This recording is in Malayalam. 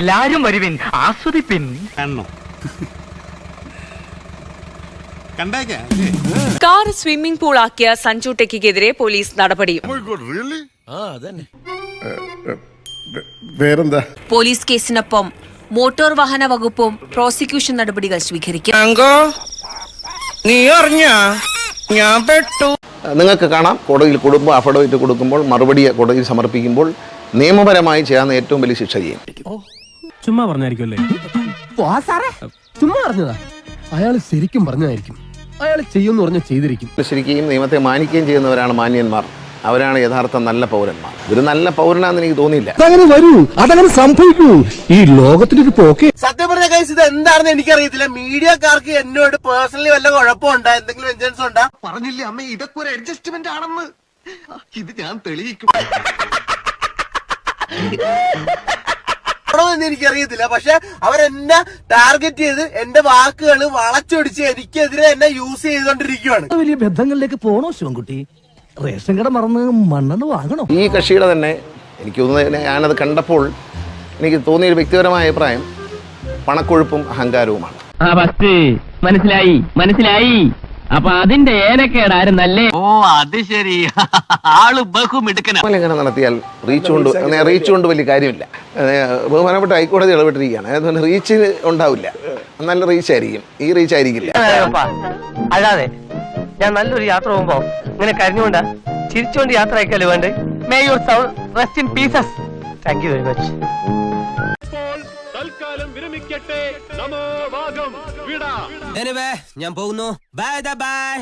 എല്ലാരും വരുവിൻ, ആസ്വദിപ്പിൻ. കാർ സ്വിമ്മിംഗ് പൂൾ ആക്കിയ സഞ്ജു ടെക്കിക്കെതിരെ പോലീസ് നടപടി. പോലീസ് കേസിനൊപ്പം മോട്ടോർ വാഹന വകുപ്പും പ്രോസിക്യൂഷൻ നടപടികൾ സ്വീകരിക്കും. നിങ്ങൾക്ക് കാണാം, കോടതിയിൽ കൊടുക്കുമ്പോൾ അഫിഡവിറ്റ് കൊടുക്കുമ്പോൾ മറുപടി കോടതിയിൽ സമർപ്പിക്കുമ്പോൾ നിയമപരമായി ചെയ്യാവുന്ന ഏറ്റവും വലിയ ശിക്ഷ ചെയ്യും. ചുമ്മാ പറഞ്ഞായിരിക്കുമല്ലേ? ചുമ്മാ പറഞ്ഞതാ. അയാൾ ശരിക്കും പറഞ്ഞതായിരിക്കും. അയാൾ ചെയ്യുമെന്ന് പറഞ്ഞ ചെയ്തിരിക്കും. ശരിക്കും നിയമത്തെ മാനിക്കുകയും ചെയ്യുന്നവരാണ് മാന്യന്മാർ. അവരാണ് യഥാർത്ഥ നല്ല പൗരന്മാർ. ഒരു നല്ല പൗരനാന്ന് എനിക്ക് തോന്നിയില്ല. അതങ്ങനെ വരൂ, അതങ്ങനെ സംഭവിക്കൂ. ഈ ലോകത്തിനൊരു പോക്കെ. സത്യം പറഞ്ഞ കേസ് ഇത് എന്താണെന്ന് എനിക്കറിയത്തില്ല. മീഡിയക്കാർക്ക് എന്നോട് പേഴ്സണലി വല്ല കുഴപ്പമുണ്ടോ, എന്തെങ്കിലും വെഞ്ചൻസ് ഉണ്ടോ? പറഞ്ഞില്ലേ അമ്മ, ഇതൊക്കെ ഒരു അഡ്ജസ്റ്റ്മെന്റ് ആണെന്ന്. ഇത് ഞാൻ തെളിയിക്കും. എനിക്കറിയത്തില്ല. പക്ഷെ അവരെന്നെ ടാർഗറ്റ് ചെയ്ത് എന്റെ വാക്കുകൾ വളച്ചൊടിച്ച് എനിക്കെതിരെ എന്നെ യൂസ് ചെയ്തോണ്ടിരിക്കുകയാണ്. വലിയ ബന്ധങ്ങളിലേക്ക് പോണോ ശിവൻകുട്ടി? റേഷൻ കട മറന്ന് മണ്ണെണ്ണ വാങ്ങണോ? ഈ കക്ഷിയുടെ തന്നെ എനിക്ക് തോന്നുന്നത്, ഞാനത് കണ്ടപ്പോൾ എനിക്ക് തോന്നിയൊരു വ്യക്തിപരമായ അഭിപ്രായം പണക്കൊഴുപ്പും അഹങ്കാരവുമാണ്. മനസ്സിലായി മനസ്സിലായി. അപ്പൊ അതിന്റെ ഏനക്കേടാരും നല്ലേ. ഓ അത് ശരി, ആള് ബഹുമിടുക്കനാ. ഇങ്ങനെ നടത്തിയാൽ റീച്ച് കൊണ്ട് വലിയ കാര്യമില്ല. ബഹുമാനപ്പെട്ട ഹൈക്കോടതി ഇടപെട്ടിരിക്കുകയാണ്. അതുകൊണ്ട് റീച്ച് ഉണ്ടാവില്ല, നല്ല റീച്ച് ആയിരിക്കും. ഈ റീച്ച് ആയിരിക്കില്ല. അല്ലാതെ ഞാൻ നല്ലൊരു യാത്ര പോകുമ്പോ ഇങ്ങനെ കരഞ്ഞുകൊണ്ടാ ചിരിച്ചുകൊണ്ട് യാത്ര അയക്കല്ലോ വേണ്ടേ. May your soul rest in pieces. Thank you very much. തൽക്കാലം വിരമിക്കട്ടെ. നമോ ഭാഗം വിട. ഞാൻ പോകുന്നു. Bye by.